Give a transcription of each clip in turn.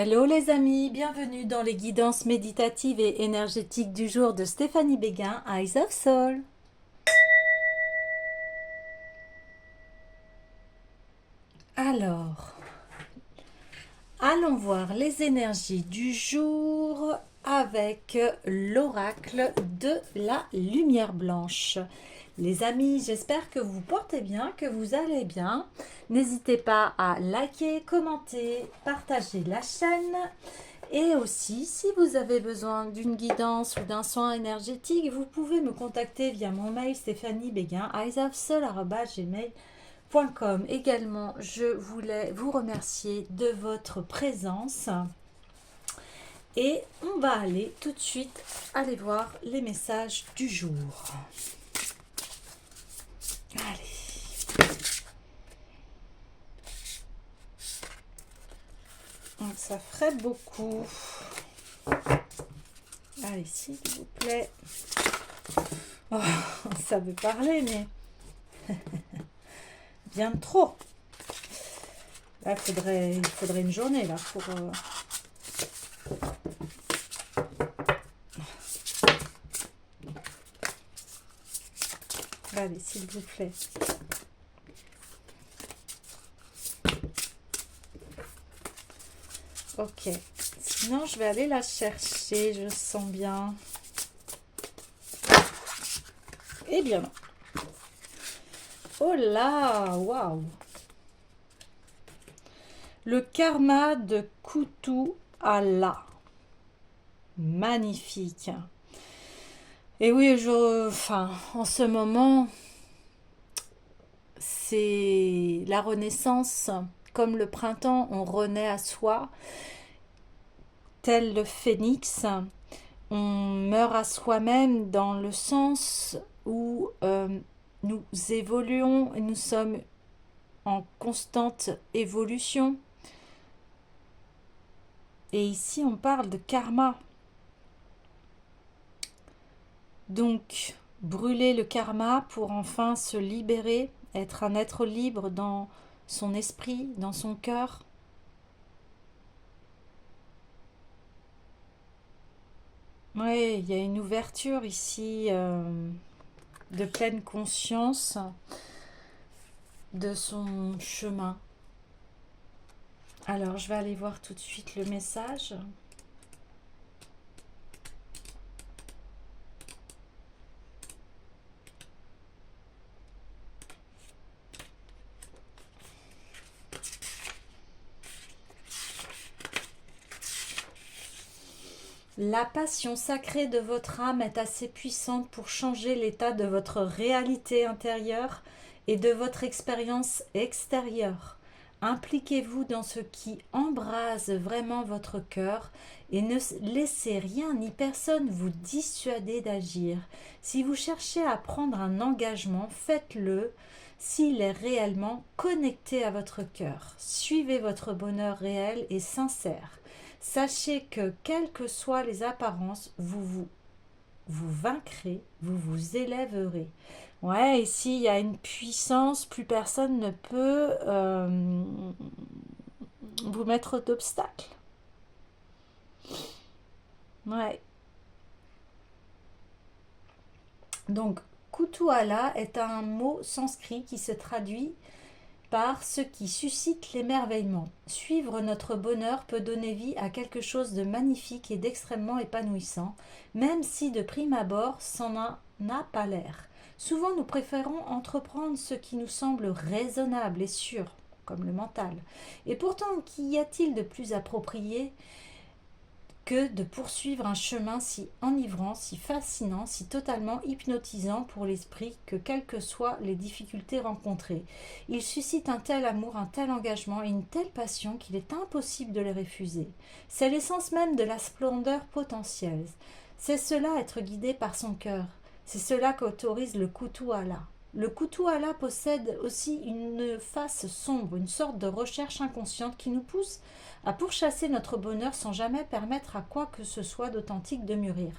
Hello les amis, bienvenue dans les guidances méditatives et énergétiques du jour de Stéphanie Béguin, Eyes of Soul. Alors, allons voir les énergies du jour avec l'oracle de la lumière blanche. Les amis, j'espère que vous portez bien, que vous allez bien. N'hésitez pas à liker, commenter, partager la chaîne. Et aussi, si vous avez besoin d'une guidance ou d'un soin énergétique, vous pouvez me contacter via mon mail stephaniebéguin@gmail.com. Également, je voulais vous remercier de votre présence. Et on va aller tout de suite aller voir les messages du jour. Allez. Donc, ça ferait beaucoup. Allez, s'il vous plaît. Oh, ça veut parler, mais bien trop. Là, il faudrait une journée là pour. Allez, s'il vous plaît. Ok. Sinon, je vais aller la chercher. Je sens bien. Eh bien non. Oh là, waouh. Le karma de Kutu-ala. Magnifique. Et oui, en ce moment, c'est la renaissance. Comme le printemps, on renaît à soi. Tel le phénix, on meurt à soi-même dans le sens où nous évoluons et nous sommes en constante évolution. Et ici, on parle de karma. Donc, brûler le karma pour enfin se libérer, être un être libre dans son esprit, dans son cœur. Oui, il y a une ouverture ici de pleine conscience de son chemin. Alors, je vais aller voir tout de suite le message. La passion sacrée de votre âme est assez puissante pour changer l'état de votre réalité intérieure et de votre expérience extérieure. Impliquez-vous dans ce qui embrase vraiment votre cœur et ne laissez rien ni personne vous dissuader d'agir. Si vous cherchez à prendre un engagement, faites-le s'il est réellement connecté à votre cœur. Suivez votre bonheur réel et sincère. Sachez que, quelles que soient les apparences, vous vaincrez, vous vous élèverez. Ouais, ici, il y a une puissance, plus personne ne peut vous mettre d'obstacles. Ouais. Donc, Kutuala est un mot sanskrit qui se traduit par ce qui suscite l'émerveillement. Suivre notre bonheur peut donner vie à quelque chose de magnifique et d'extrêmement épanouissant, même si de prime abord, ça n'a pas l'air. Souvent, nous préférons entreprendre ce qui nous semble raisonnable et sûr, comme le mental. Et pourtant, qu'y a-t-il de plus approprié que de poursuivre un chemin si enivrant, si fascinant, si totalement hypnotisant pour l'esprit que quelles que soient les difficultés rencontrées. Il suscite un tel amour, un tel engagement et une telle passion qu'il est impossible de les refuser. C'est l'essence même de la splendeur potentielle. C'est cela être guidé par son cœur. C'est cela qu'autorise le Kutu-ala. Le Kutu-ala possède aussi une face sombre, une sorte de recherche inconsciente qui nous pousse à pourchasser notre bonheur sans jamais permettre à quoi que ce soit d'authentique de mûrir.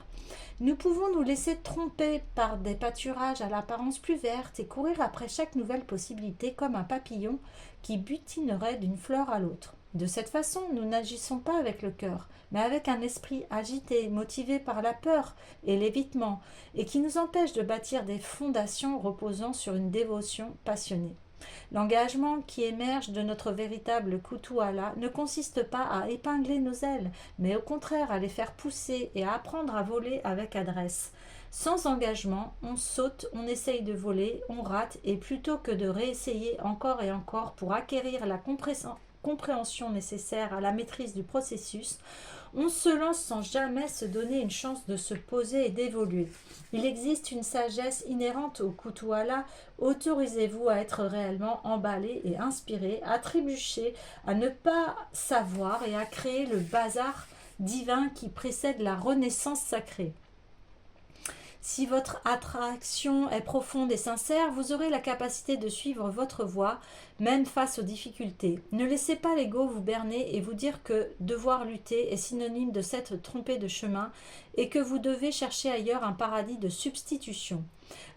Nous pouvons nous laisser tromper par des pâturages à l'apparence plus verte et courir après chaque nouvelle possibilité comme un papillon qui butinerait d'une fleur à l'autre. De cette façon, nous n'agissons pas avec le cœur, mais avec un esprit agité, motivé par la peur et l'évitement, et qui nous empêche de bâtir des fondations reposant sur une dévotion passionnée. L'engagement qui émerge de notre véritable kutuala ne consiste pas à épingler nos ailes, mais au contraire à les faire pousser et à apprendre à voler avec adresse. Sans engagement, on saute, on essaye de voler, on rate, et plutôt que de réessayer encore et encore pour acquérir la compréhension nécessaire à la maîtrise du processus, on se lance sans jamais se donner une chance de se poser et d'évoluer. Il existe une sagesse inhérente au kutuala. Autorisez-vous à être réellement emballé et inspiré, à trébucher, à ne pas savoir et à créer le bazar divin qui précède la renaissance sacrée. Si votre attraction est profonde et sincère, vous aurez la capacité de suivre votre voie, même face aux difficultés. Ne laissez pas l'ego vous berner et vous dire que devoir lutter est synonyme de s'être trompé de chemin et que vous devez chercher ailleurs un paradis de substitution.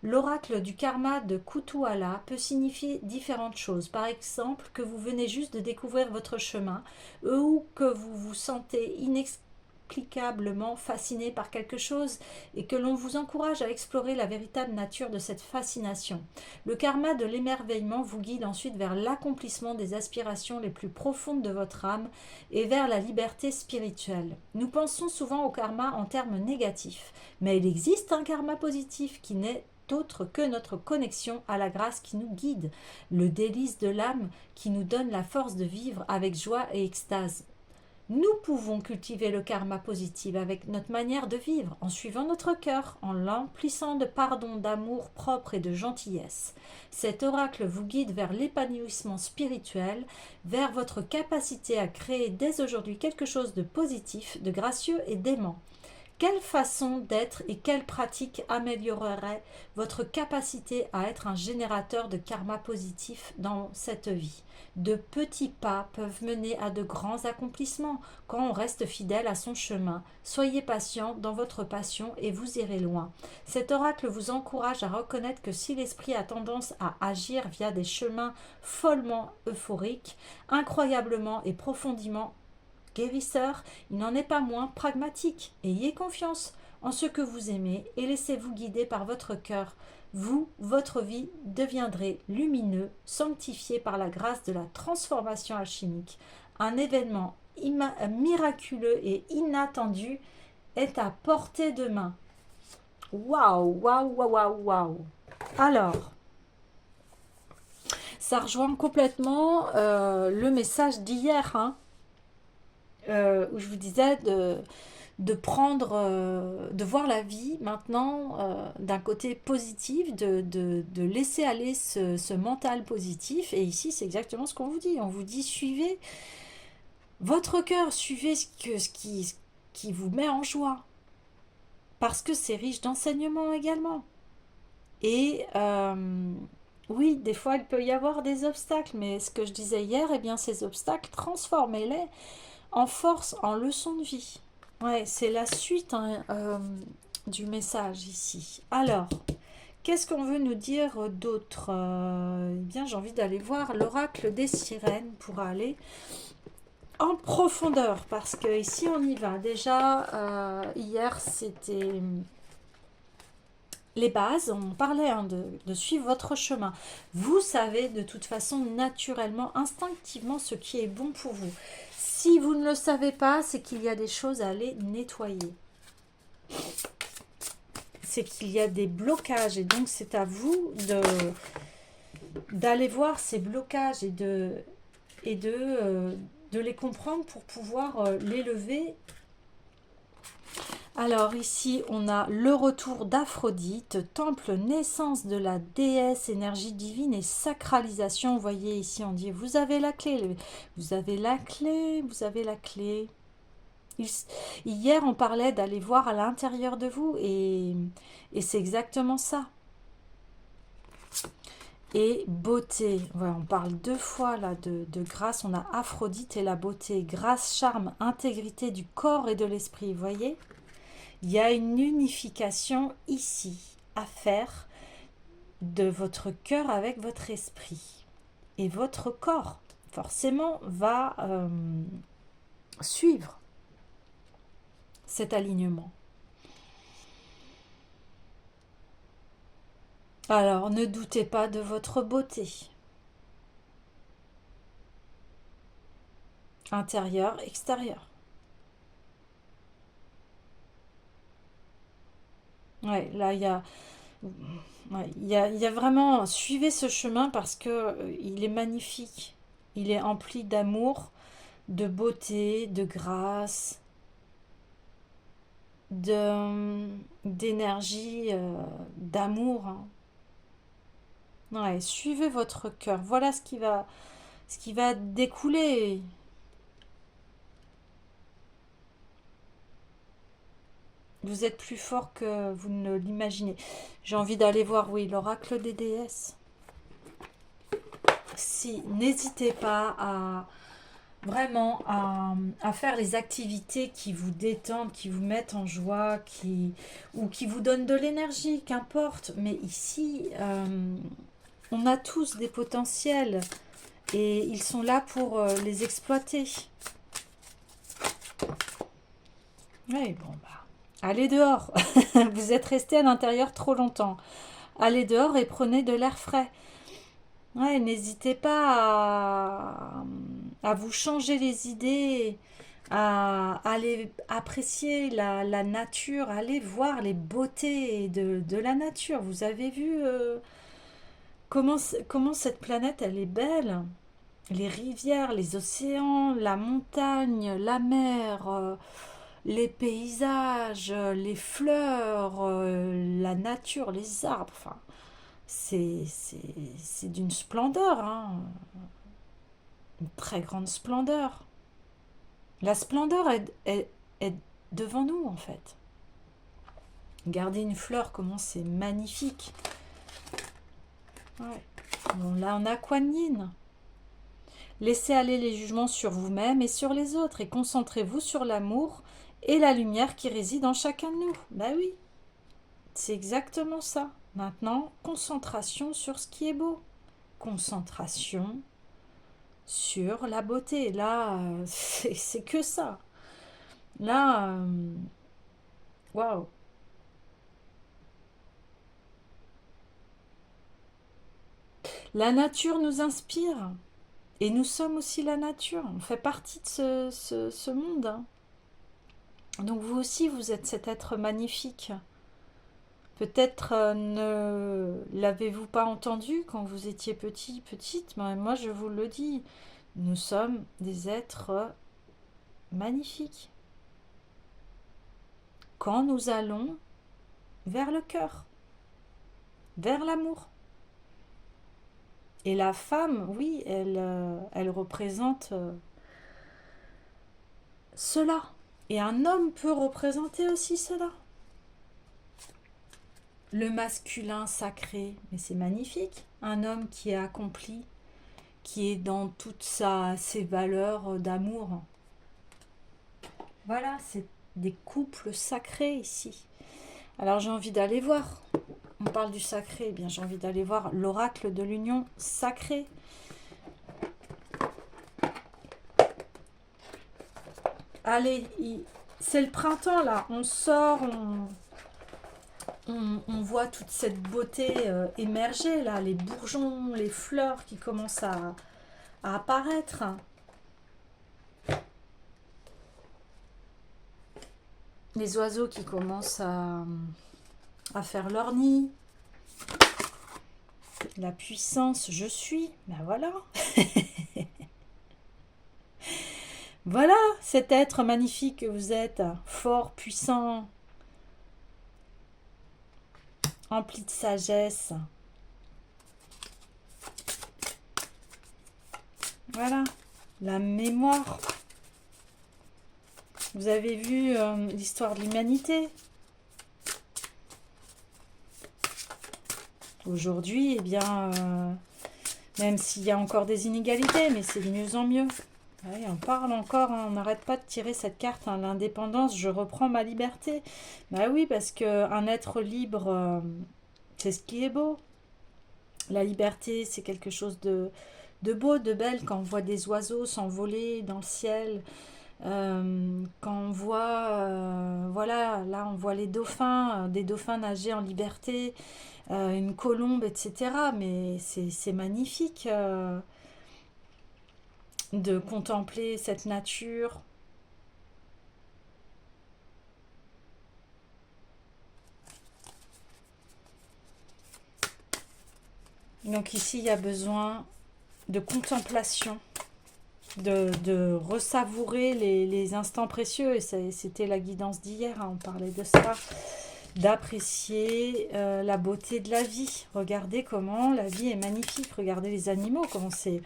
L'oracle du karma de Kutuala peut signifier différentes choses. Par exemple, que vous venez juste de découvrir votre chemin ou que vous vous sentez inexplicablement fasciné par quelque chose et que l'on vous encourage à explorer la véritable nature de cette fascination. Le karma de l'émerveillement vous guide ensuite vers l'accomplissement des aspirations les plus profondes de votre âme et vers la liberté spirituelle. Nous pensons souvent au karma en termes négatifs, mais il existe un karma positif qui n'est autre que notre connexion à la grâce qui nous guide, le délice de l'âme qui nous donne la force de vivre avec joie et extase. Nous pouvons cultiver le karma positif avec notre manière de vivre, en suivant notre cœur, en l'emplissant de pardon, d'amour propre et de gentillesse. Cet oracle vous guide vers l'épanouissement spirituel, vers votre capacité à créer dès aujourd'hui quelque chose de positif, de gracieux et d'aimant. Quelle façon d'être et quelle pratique améliorerait votre capacité à être un générateur de karma positif dans cette vie? De petits pas peuvent mener à de grands accomplissements quand on reste fidèle à son chemin. Soyez patient dans votre passion et vous irez loin. Cet oracle vous encourage à reconnaître que si l'esprit a tendance à agir via des chemins follement euphoriques, incroyablement et profondément guérisseur, il n'en est pas moins pragmatique. Ayez confiance en ce que vous aimez et laissez-vous guider par votre cœur. Vous, votre vie, deviendrez lumineux, sanctifié par la grâce de la transformation alchimique. Un événement miraculeux et inattendu est à portée de main. Waouh, waouh, waouh, waouh, waouh. Alors, ça rejoint complètement le message d'hier, où je vous disais de prendre, de voir la vie maintenant d'un côté positif, de laisser aller ce mental positif. Et ici, c'est exactement ce qu'on vous dit. On vous dit, suivez votre cœur, suivez ce qui vous met en joie. Parce que c'est riche d'enseignements également. Et oui, des fois, il peut y avoir des obstacles. Mais ce que je disais hier, eh bien, ces obstacles, transformez-les en force, en leçon de vie. Ouais, c'est la suite du message ici. Alors, qu'est-ce qu'on veut nous dire d'autre? Eh bien, j'ai envie d'aller voir l'oracle des sirènes pour aller en profondeur, parce que ici on y va. Déjà, hier, c'était les bases, on parlait de suivre votre chemin. Vous savez de toute façon naturellement, instinctivement ce qui est bon pour vous. Si vous ne le savez pas, c'est qu'il y a des choses à aller nettoyer. C'est qu'il y a des blocages et donc c'est à vous d'aller voir ces blocages et de les comprendre pour pouvoir les lever. Alors ici, on a le retour d'Aphrodite, temple naissance de la déesse, énergie divine et sacralisation. Vous voyez ici, on dit, vous avez la clé, vous avez la clé, vous avez la clé. Hier, on parlait d'aller voir à l'intérieur de vous et c'est exactement ça. Et beauté, voilà, on parle deux fois là de grâce, on a Aphrodite et la beauté, grâce, charme, intégrité du corps et de l'esprit, vous voyez ? Il y a une unification ici à faire de votre cœur avec votre esprit et votre corps. forcément, va suivre cet alignement. Alors, ne doutez pas de votre beauté. Intérieure, extérieure. Ouais, là, il y a vraiment... Suivez ce chemin parce que il est magnifique. Il est empli d'amour, de beauté, de grâce, d'énergie, d'amour. Hein. Ouais, suivez votre cœur. Voilà ce qui va découler. Vous êtes plus fort que vous ne l'imaginez. J'ai envie d'aller voir, oui, l'oracle des déesses. Si, n'hésitez pas à vraiment à faire les activités qui vous détendent, qui vous mettent en joie, ou qui vous donnent de l'énergie, qu'importe. Mais ici, on a tous des potentiels et ils sont là pour les exploiter. Oui, bon, bah, allez dehors. Vous êtes resté à l'intérieur trop longtemps. Allez dehors et prenez de l'air frais. Ouais, n'hésitez pas à vous changer les idées, à aller apprécier la nature, à aller voir les beautés de la nature. Vous avez vu comment cette planète, elle est belle. Les rivières, les océans, la montagne, la mer, les paysages, les fleurs, la nature, les arbres. Enfin, c'est d'une splendeur, hein, une très grande splendeur. La splendeur est devant nous, en fait. Regardez une fleur, comment c'est magnifique. Ouais. Bon, là, on a Kuan Yin. Laissez aller les jugements sur vous-même et sur les autres et concentrez-vous sur l'amour et la lumière qui réside en chacun de nous. Ben oui, c'est exactement ça. Maintenant, concentration sur ce qui est beau. Concentration sur la beauté. Là, c'est que ça. Là, waouh. La nature nous inspire. Et nous sommes aussi la nature. On fait partie de ce monde. Hein. Donc vous aussi, vous êtes cet être magnifique. Peut-être ne l'avez-vous pas entendu quand vous étiez petit, petite, mais moi je vous le dis, nous sommes des êtres magnifiques. Quand nous allons vers le cœur, vers l'amour. Et la femme, oui, elle représente cela. Et un homme peut représenter aussi cela. Le masculin sacré, mais c'est magnifique. Un homme qui est accompli, qui est dans toutes ses valeurs d'amour. Voilà, c'est des couples sacrés ici. Alors j'ai envie d'aller voir. On parle du sacré, eh bien j'ai envie d'aller voir l'oracle de l'union sacrée. Allez, c'est le printemps là. On sort, on voit toute cette beauté émerger là, les bourgeons, les fleurs qui commencent à apparaître. Les oiseaux qui commencent à faire leur nid. La puissance, je suis. Ben voilà. Voilà cet être magnifique que vous êtes, fort, puissant, empli de sagesse. Voilà, la mémoire. Vous avez vu l'histoire de l'humanité. Aujourd'hui, eh bien, même s'il y a encore des inégalités, mais c'est de mieux en mieux. Oui, on parle encore, hein, on n'arrête pas de tirer cette carte, hein, l'indépendance, je reprends ma liberté. Bah oui, parce qu'un être libre, c'est ce qui est beau. La liberté, c'est quelque chose de de beau, de belle, quand on voit des oiseaux s'envoler dans le ciel, quand on voit, voilà, là on voit les dauphins, des dauphins nager en liberté, une colombe, etc. Mais c'est magnifique de contempler cette nature. Donc ici, il y a besoin de contemplation, de ressavourer les instants précieux. Et c'était la guidance d'hier, hein, on parlait de ça. D'apprécier la beauté de la vie. Regardez comment la vie est magnifique. Regardez les animaux, comment c'est...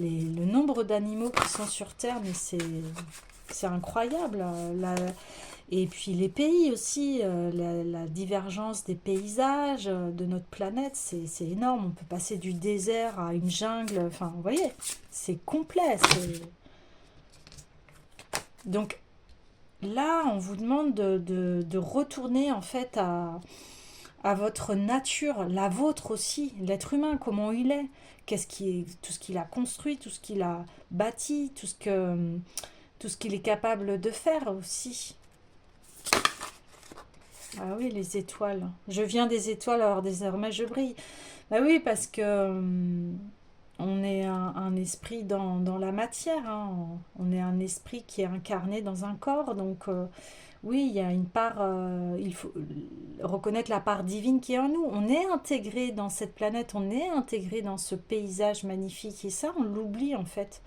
le nombre d'animaux qui sont sur Terre, mais c'est incroyable. Et puis les pays aussi, la divergence des paysages de notre planète, c'est énorme. On peut passer du désert à une jungle. Enfin, vous voyez, c'est complet. Donc là, on vous demande de retourner en fait à votre nature, la vôtre aussi, l'être humain, comment il est, tout ce qu'il a construit, tout ce qu'il a bâti, tout ce qu'il est capable de faire aussi. Ah oui, les étoiles. Je viens des étoiles, alors désormais je brille. Bah oui, parce que on est un esprit dans la matière, hein. On est un esprit qui est incarné dans un corps, donc oui, il y a une part, il faut reconnaître la part divine qui est en nous. On est intégré dans cette planète, on est intégré dans ce paysage magnifique, et ça, on l'oublie en fait.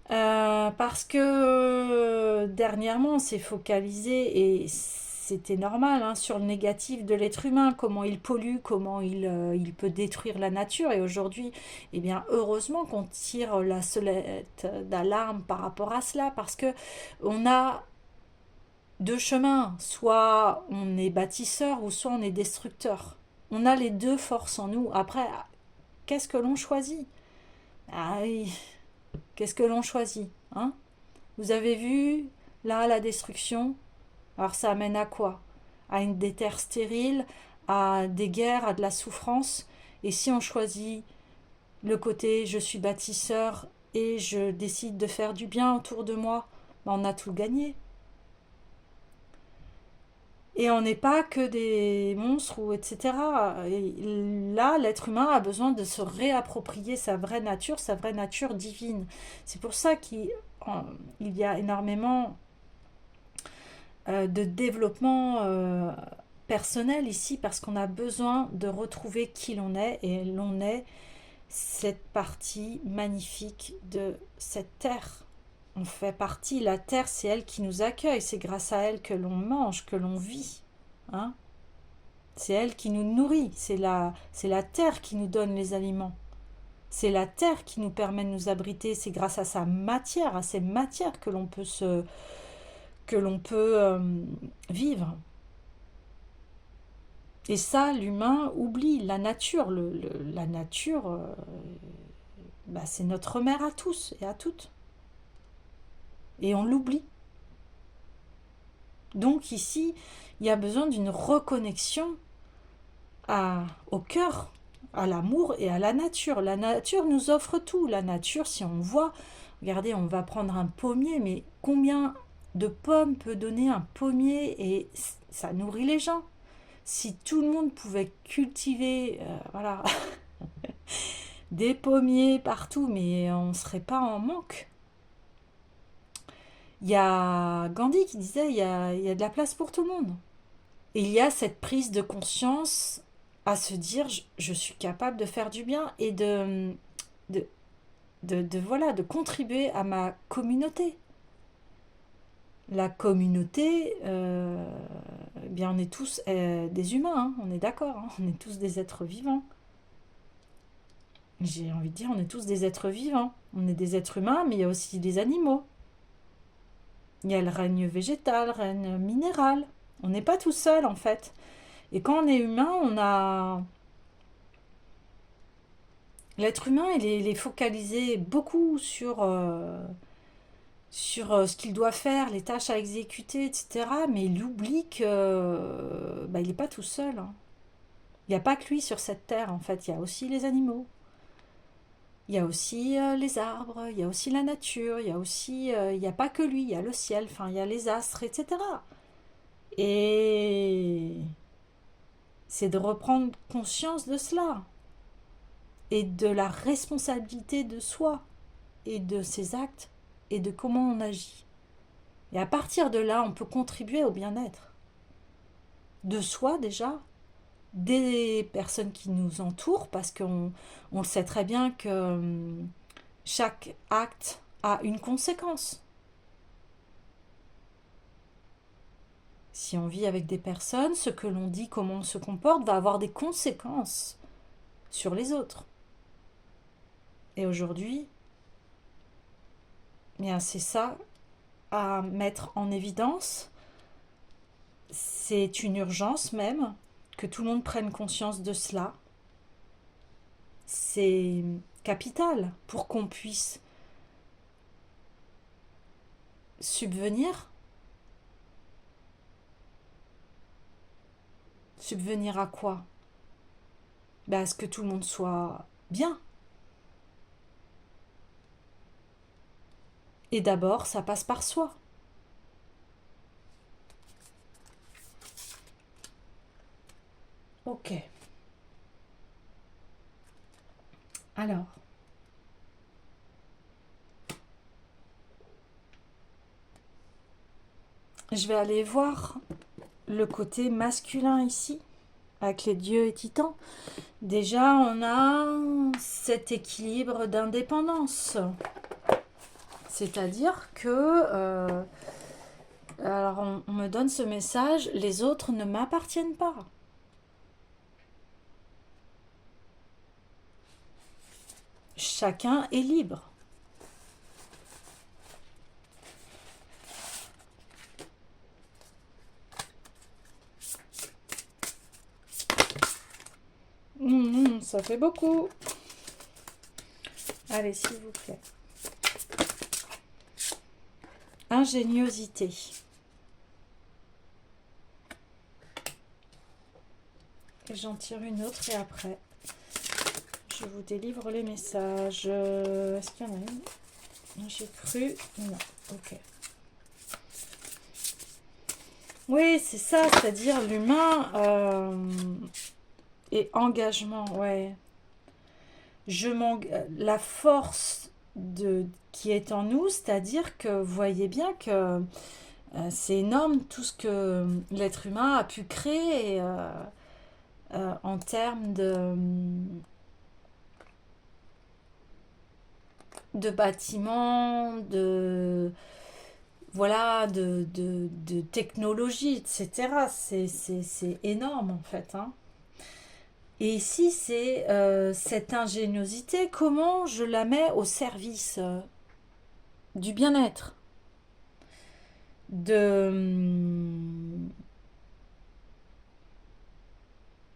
Parce que dernièrement, on s'est focalisé, et c'était normal, hein, sur le négatif de l'être humain, comment il pollue, comment il peut détruire la nature. Et aujourd'hui, eh bien, heureusement qu'on tire la sonnette d'alarme par rapport à cela, parce que on a deux chemins, soit on est bâtisseur ou soit on est destructeur. On a les deux forces en nous. Après, qu'est-ce que l'on choisit? Ah oui, qu'est-ce que l'on choisit, hein? Vous avez vu, là, la destruction. Alors ça amène à quoi? À des terres stériles, à des guerres, à de la souffrance. Et si on choisit le côté je suis bâtisseur et je décide de faire du bien autour de moi, ben on a tout gagné. Et on n'est pas que des monstres ou etc. Et là, l'être humain a besoin de se réapproprier sa vraie nature divine. C'est pour ça qu'il y a énormément de développement personnel ici, parce qu'on a besoin de retrouver qui l'on est, et l'on est cette partie magnifique de cette terre. On fait partie, la terre, c'est elle qui nous accueille, c'est grâce à elle que l'on mange, que l'on vit, hein. C'est elle qui nous nourrit, c'est la terre qui nous donne les aliments. C'est la terre qui nous permet de nous abriter, c'est grâce à sa matière, à ces matières que l'on peut vivre. Et ça, l'humain oublie la nature. La nature, bah, c'est notre mère à tous et à toutes. Et on l'oublie. Donc ici, il y a besoin d'une reconnexion au cœur, à l'amour et à la nature. La nature nous offre tout. La nature, si on voit, regardez, on va prendre un pommier, mais combien de pommes peut donner un pommier, et ça nourrit les gens. Si tout le monde pouvait cultiver voilà, des pommiers partout, mais on ne serait pas en manque. Il y a Gandhi qui disait il y a de la place pour tout le monde. Et il y a cette prise de conscience à se dire je suis capable de faire du bien et voilà, de contribuer à ma communauté. La communauté, eh bien on est tous des humains, hein, on est d'accord, hein, on est tous des êtres vivants. J'ai envie de dire, on est tous des êtres vivants. On est des êtres humains, mais il y a aussi des animaux. Il y a le règne végétal, le règne minéral. On n'est pas tout seul en fait. Et quand on est humain, on a... L'être humain, il est focalisé beaucoup sur ce qu'il doit faire, les tâches à exécuter, etc. Mais il oublie que il n'est pas tout seul, hein. Il n'y a pas que lui sur cette terre, en fait. Il y a aussi les animaux. Il y a aussi les arbres, il y a aussi la nature, il y a aussi, il n'y a pas que lui, il y a le ciel, enfin, il y a les astres, etc. Et c'est de reprendre conscience de cela et de la responsabilité de soi et de ses actes et de comment on agit. Et à partir de là, on peut contribuer au bien-être de soi déjà, des personnes qui nous entourent, parce qu'on le sait très bien que chaque acte a une conséquence. Si on vit avec des personnes, ce que l'on dit, comment on se comporte, va avoir des conséquences sur les autres. Et aujourd'hui, bien c'est ça à mettre en évidence. C'est une urgence même que tout le monde prenne conscience de cela. C'est capital pour qu'on puisse subvenir. Subvenir à quoi? À ce que tout le monde soit bien. Et d'abord, ça passe par soi. Ok. Alors. Je vais aller voir le côté masculin ici, avec les dieux et titans. Déjà, on a cet équilibre d'indépendance. C'est-à-dire que, alors on me donne ce message, les autres ne m'appartiennent pas. Chacun est libre. Ça fait beaucoup. Allez, s'il vous plaît. Ingéniosité. Et j'en tire une autre et après, je vous délivre les messages. Est-ce qu'il y en a une? J'ai cru. Non. Ok. Oui, c'est ça, c'est-à-dire l'humain et engagement, ouais. La force qui est en nous, c'est-à-dire que vous voyez bien que c'est énorme tout ce que l'être humain a pu créer en termes de bâtiments, voilà, de technologie, etc. C'est énorme en fait. Hein. Et ici, c'est cette ingéniosité, comment je la mets au service du bien-être, de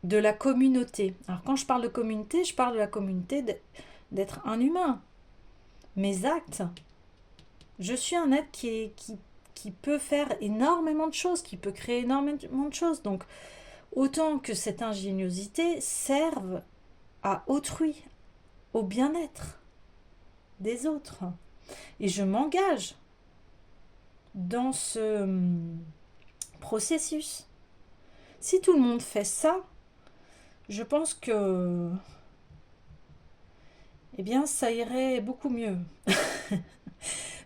la communauté. Alors quand je parle de communauté, je parle de la communauté d'être un humain. Mes actes, je suis un être qui peut faire énormément de choses, qui peut créer énormément de choses. Donc, autant que cette ingéniosité serve à autrui, au bien-être des autres. Et je m'engage dans ce processus. Si tout le monde fait ça, je pense que eh bien, ça irait beaucoup mieux.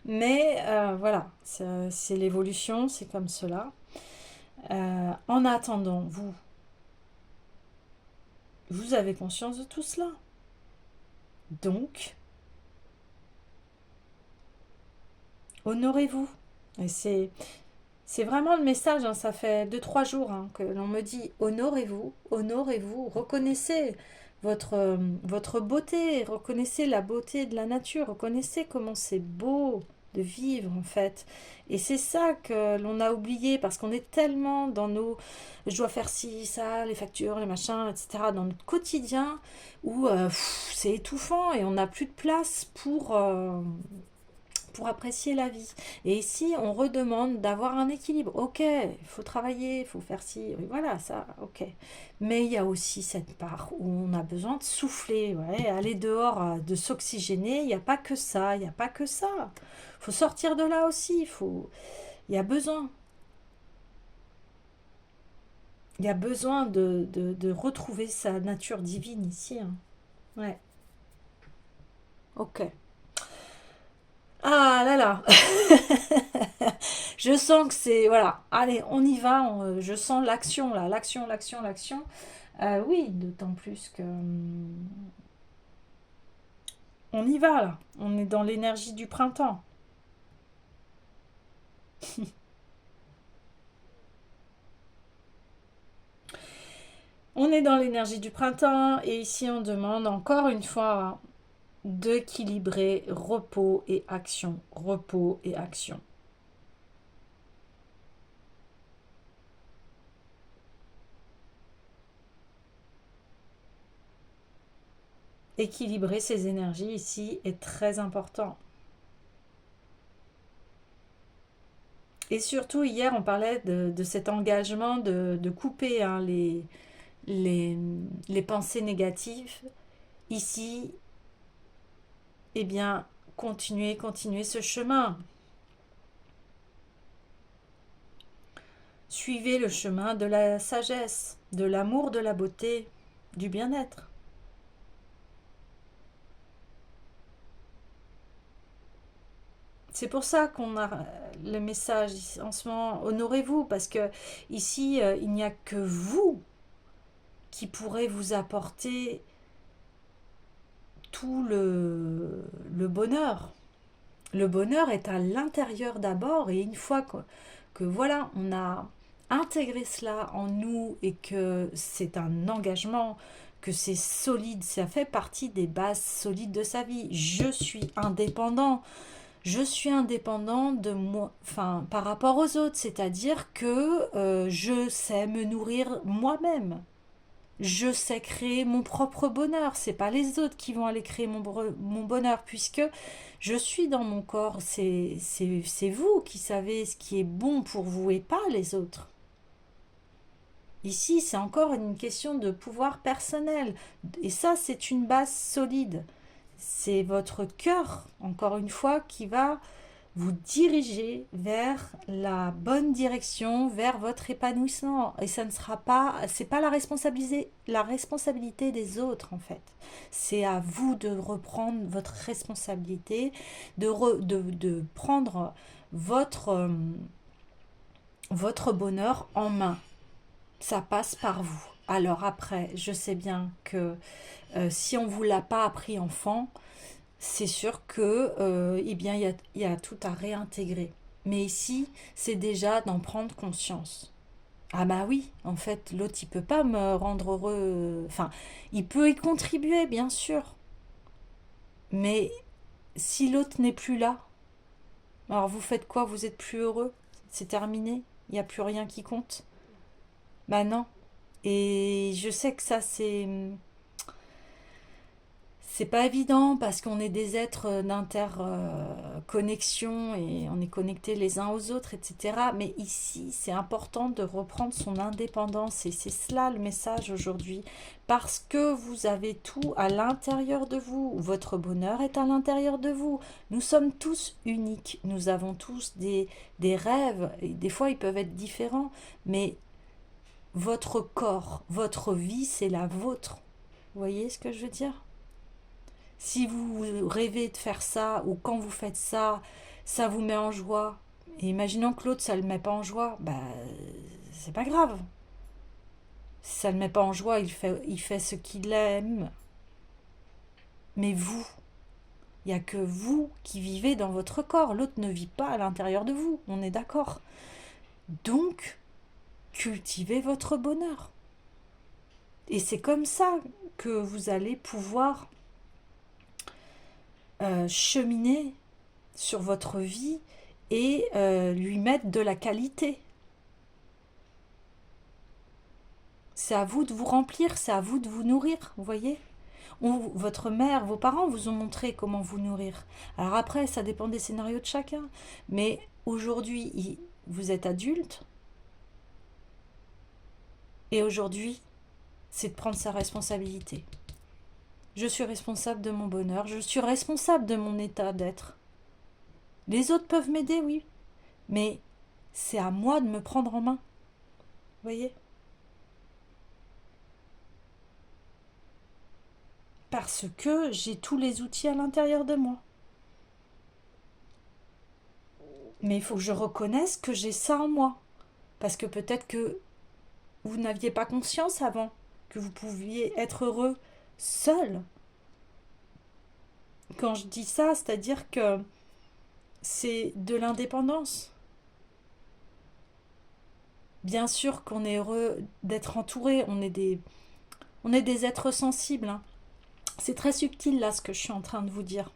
Mais voilà, c'est l'évolution, c'est comme cela. En attendant, vous avez conscience de tout cela. Donc, honorez-vous. Et c'est vraiment le message, hein, ça fait 2-3 jours hein, que l'on me dit honorez-vous, honorez-vous, reconnaissez votre beauté, reconnaissez la beauté de la nature, reconnaissez comment c'est beau de vivre en fait. Et c'est ça que l'on a oublié parce qu'on est tellement dans nos je dois faire ci, ça, les factures, les machins, etc. dans notre quotidien où c'est étouffant et on n'a plus de place pour apprécier la vie. Et ici, on redemande d'avoir un équilibre. Ok, il faut travailler, il faut faire ci, oui, voilà, ça, ok. Mais il y a aussi cette part où on a besoin de souffler, ouais, aller dehors, de s'oxygéner. Il n'y a pas que ça, il n'y a pas que ça. Il faut sortir de là aussi, il y a besoin. Il y a besoin de retrouver sa nature divine ici, hein. Ouais, ok. Ah là là, je sens que c'est... Voilà, allez, on y va, je sens l'action là, l'action, l'action, l'action. Oui, d'autant plus que... on y va là, on est dans l'énergie du printemps. On est dans l'énergie du printemps et ici on demande encore une fois d'équilibrer repos et action, repos et action. Équilibrer ces énergies ici est très important. Et surtout, hier, on parlait de cet engagement de couper, hein, les, les pensées négatives. Ici, eh bien, continuez ce chemin. Suivez le chemin de la sagesse, de l'amour, de la beauté, du bien-être. C'est pour ça qu'on a le message en ce moment. Honorez-vous, parce que ici, il n'y a que vous qui pourrez vous apporter tout le bonheur. Le bonheur est à l'intérieur d'abord, et une fois que voilà, on a intégré cela en nous et que c'est un engagement, que c'est solide, ça fait partie des bases solides de sa vie. Je suis indépendant de moi, enfin, par rapport aux autres, c'est-à-dire que je sais me nourrir moi-même. Je sais créer mon propre bonheur. C'est pas les autres qui vont aller créer mon bonheur, puisque je suis dans mon corps. C'est vous qui savez ce qui est bon pour vous et pas les autres. Ici, c'est encore une question de pouvoir personnel. Et ça, c'est une base solide. C'est votre cœur, encore une fois, qui va vous diriger vers la bonne direction, vers votre épanouissement. Et ça ne sera pas, c'est pas la responsabilité des autres en fait. C'est à vous de reprendre votre responsabilité, de prendre votre bonheur en main. Ça passe par vous. Alors après, je sais bien que si on ne vous l'a pas appris enfant, c'est sûr que eh bien, il y a tout à réintégrer. Mais ici, c'est déjà d'en prendre conscience. Ah bah oui, en fait, l'autre, il peut pas me rendre heureux. Enfin, il peut y contribuer, bien sûr. Mais si l'autre n'est plus là, alors vous faites quoi? Vous êtes plus heureux? C'est terminé? Il n'y a plus rien qui compte? Bah non. Et je sais que ça, c'est pas évident parce qu'on est des êtres d'interconnexion et on est connectés les uns aux autres, etc. Mais ici, c'est important de reprendre son indépendance et c'est cela le message aujourd'hui. Parce que vous avez tout à l'intérieur de vous. Votre bonheur est à l'intérieur de vous. Nous sommes tous uniques. Nous avons tous des rêves. Et des fois, ils peuvent être différents. Mais votre corps, votre vie, c'est la vôtre. Vous voyez ce que je veux dire? Si vous rêvez de faire ça, ou quand vous faites ça, ça vous met en joie, et imaginons que l'autre, ça ne le met pas en joie, bah, c'est pas grave. Si ça ne le met pas en joie, il fait ce qu'il aime. Mais vous, il n'y a que vous qui vivez dans votre corps. L'autre ne vit pas à l'intérieur de vous, on est d'accord. Donc, cultivez votre bonheur. Et c'est comme ça que vous allez pouvoir cheminer sur votre vie et lui mettre de la qualité. C'est à vous de vous remplir, c'est à vous de vous nourrir, vous voyez? Votre mère, vos parents vous ont montré comment vous nourrir. Alors après, ça dépend des scénarios de chacun. Mais aujourd'hui, vous êtes adulte. Et aujourd'hui, c'est de prendre sa responsabilité. Je suis responsable de mon bonheur. Je suis responsable de mon état d'être. Les autres peuvent m'aider, oui. Mais c'est à moi de me prendre en main. Vous voyez ? Parce que j'ai tous les outils à l'intérieur de moi. Mais il faut que je reconnaisse que j'ai ça en moi. Parce que peut-être que vous n'aviez pas conscience avant que vous pouviez être heureux seul. Quand je dis ça, c'est-à-dire que c'est de l'indépendance. Bien sûr qu'on est heureux d'être entouré, on est des êtres sensibles. Hein. C'est très subtil là ce que je suis en train de vous dire.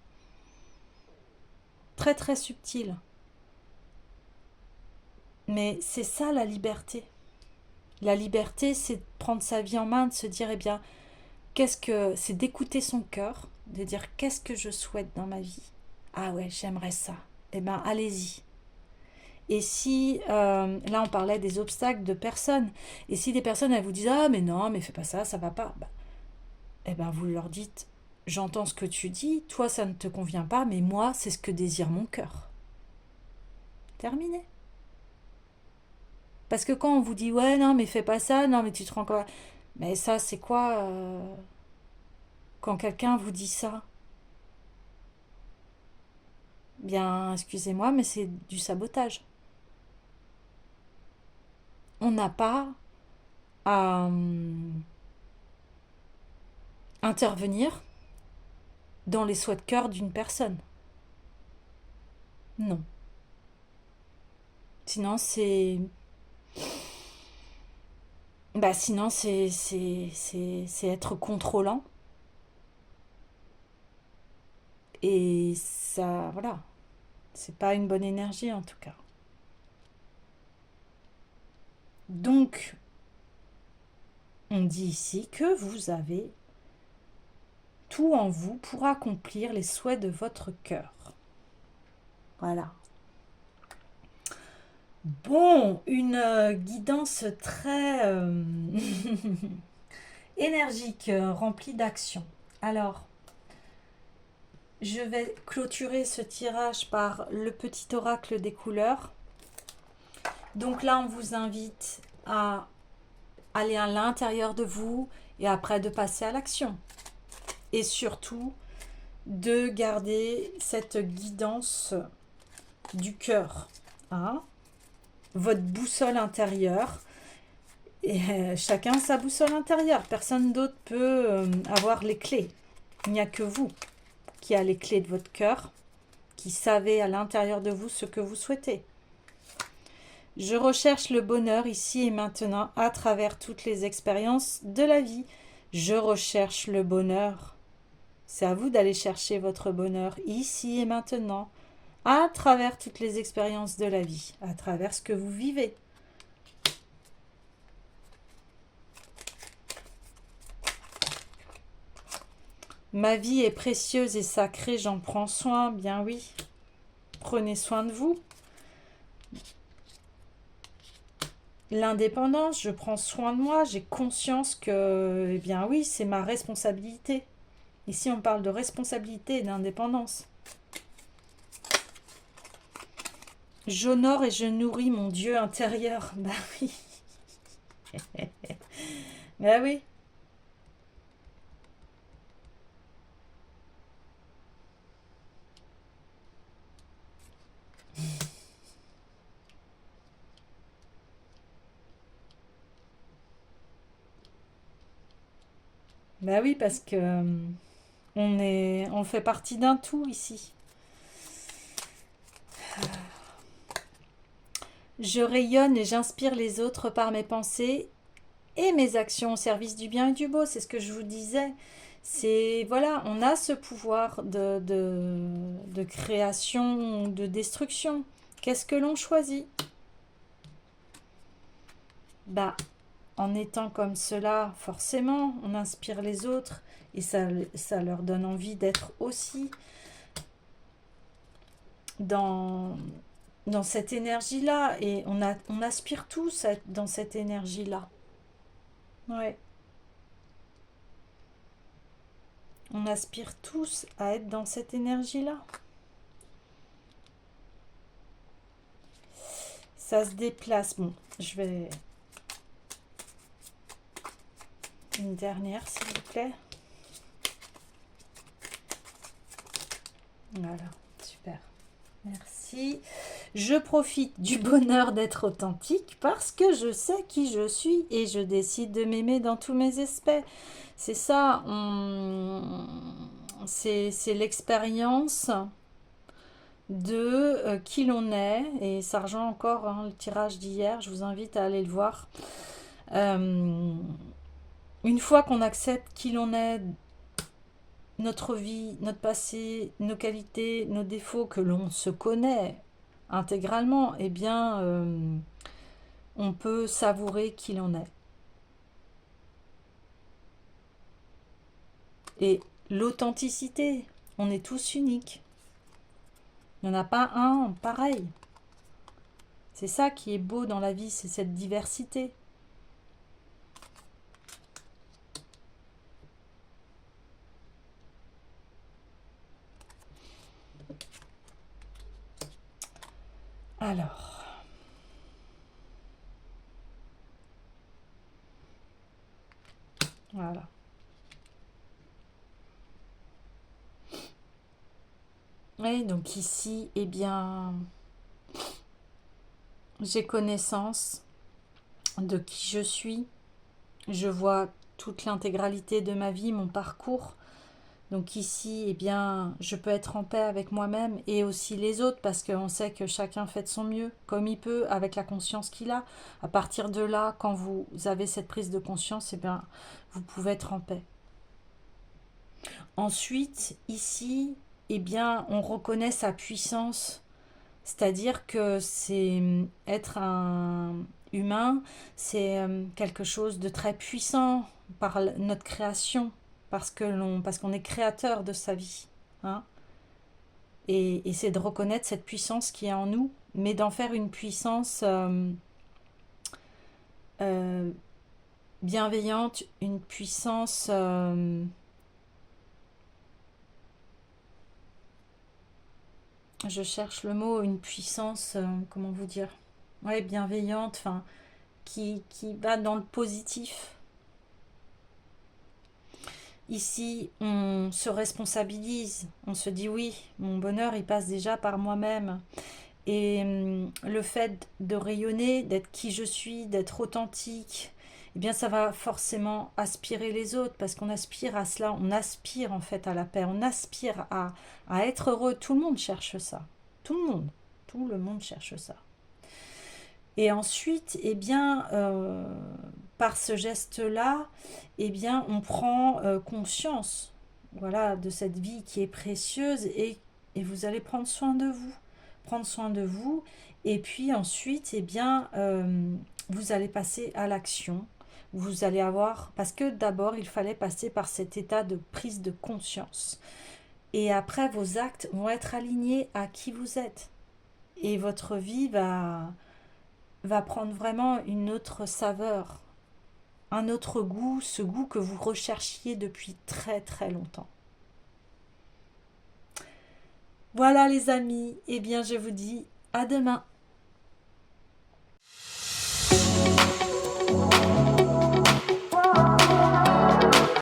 Très très subtil. Mais c'est ça la liberté. La liberté, c'est de prendre sa vie en main, de se dire, eh bien, c'est d'écouter son cœur, de dire qu'est-ce que je souhaite dans ma vie. Ah ouais, j'aimerais ça. Eh bien, allez-y. Et si, là on parlait des obstacles de personnes, et si des personnes elles vous disent ah mais non, mais fais pas ça, ça va pas, eh ben vous leur dites j'entends ce que tu dis, toi ça ne te convient pas, mais moi c'est ce que désire mon cœur. Terminé. Parce que quand on vous dit ouais non mais fais pas ça, non mais tu te rends quoi, mais ça c'est quoi quand quelqu'un vous dit ça? Bien excusez-moi mais c'est du sabotage. On n'a pas à intervenir dans les souhaits de cœur d'une personne. Non. Sinon c'est sinon c'est être contrôlant et ça voilà, c'est pas une bonne énergie en tout cas. Donc on dit ici que vous avez tout en vous pour accomplir les souhaits de votre cœur. Voilà. Bon, une guidance très énergique, remplie d'action. Alors, je vais clôturer ce tirage par le petit oracle des couleurs. Donc là, on vous invite à aller à l'intérieur de vous et après de passer à l'action. Et surtout, de garder cette guidance du cœur. Hein, votre boussole intérieure. Et chacun sa boussole intérieure. Personne d'autre peut avoir les clés. Il n'y a que vous qui a les clés de votre cœur, qui savez à l'intérieur de vous ce que vous souhaitez. Je recherche le bonheur ici et maintenant à travers toutes les expériences de la vie. Je recherche le bonheur. C'est à vous d'aller chercher votre bonheur ici et maintenant à travers toutes les expériences de la vie, à travers ce que vous vivez. Ma vie est précieuse et sacrée, j'en prends soin, bien oui. Prenez soin de vous. L'indépendance, je prends soin de moi, j'ai conscience que, eh bien oui, c'est ma responsabilité. Ici, on parle de responsabilité et d'indépendance. J'honore et je nourris mon Dieu intérieur. Bah oui. Bah oui. Bah oui, parce que on fait partie d'un tout ici. Je rayonne et j'inspire les autres par mes pensées et mes actions au service du bien et du beau. C'est ce que je vous disais. C'est, voilà, on a ce pouvoir de création, de destruction. Qu'est-ce que l'on choisit? Bah, en étant comme cela, forcément, on inspire les autres et ça leur donne envie d'être aussi dans cette énergie-là. Et on aspire tous à être dans cette énergie-là. Ouais. On aspire tous à être dans cette énergie-là. Ça se déplace. Bon, je vais... Une dernière, s'il vous plaît. Voilà, super. Merci. Je profite du bonheur d'être authentique parce que je sais qui je suis et je décide de m'aimer dans tous mes aspects. C'est ça, c'est l'expérience de qui l'on est. Et ça rejoint encore le tirage d'hier, je vous invite à aller le voir. Une fois qu'on accepte qui l'on est, notre vie, notre passé, nos qualités, nos défauts, que l'on se connaît intégralement, eh bien, on peut savourer qui l'on est. Et l'authenticité, on est tous uniques. Il n'y en a pas un pareil. C'est ça qui est beau dans la vie, c'est cette diversité. Alors, voilà. Et donc ici, eh bien, j'ai connaissance de qui je suis. Je vois toute l'intégralité de ma vie, mon parcours. Donc ici, eh bien, je peux être en paix avec moi-même et aussi les autres parce qu'on sait que chacun fait de son mieux, comme il peut, avec la conscience qu'il a. À partir de là, quand vous avez cette prise de conscience, eh bien, vous pouvez être en paix. Ensuite, ici, eh bien, on reconnaît sa puissance. C'est-à-dire que c'est être un humain, c'est quelque chose de très puissant par notre création, parce qu'on est créateur de sa vie. Hein. Et c'est de reconnaître cette puissance qui est en nous, mais d'en faire une puissance bienveillante, une puissance... je cherche le mot, une puissance, comment vous dire, ouais, bienveillante, enfin, qui va dans le positif. Ici, on se responsabilise, on se dit oui, mon bonheur, il passe déjà par moi-même. Et le fait de rayonner, d'être qui je suis, d'être authentique, eh bien ça va forcément aspirer les autres parce qu'on aspire à cela, on aspire en fait à la paix, on aspire à être heureux. Tout le monde cherche ça. Tout le monde cherche ça. Et ensuite, eh bien, par ce geste-là, eh bien, on prend conscience, voilà, de cette vie qui est précieuse et vous allez prendre soin de vous. Prendre soin de vous. Et puis ensuite, eh bien, vous allez passer à l'action. Vous allez avoir... Parce que d'abord, il fallait passer par cet état de prise de conscience. Et après, vos actes vont être alignés à qui vous êtes. Et votre vie va prendre vraiment une autre saveur, un autre goût, ce goût que vous recherchiez depuis très très longtemps. Voilà les amis, eh bien je vous dis à demain.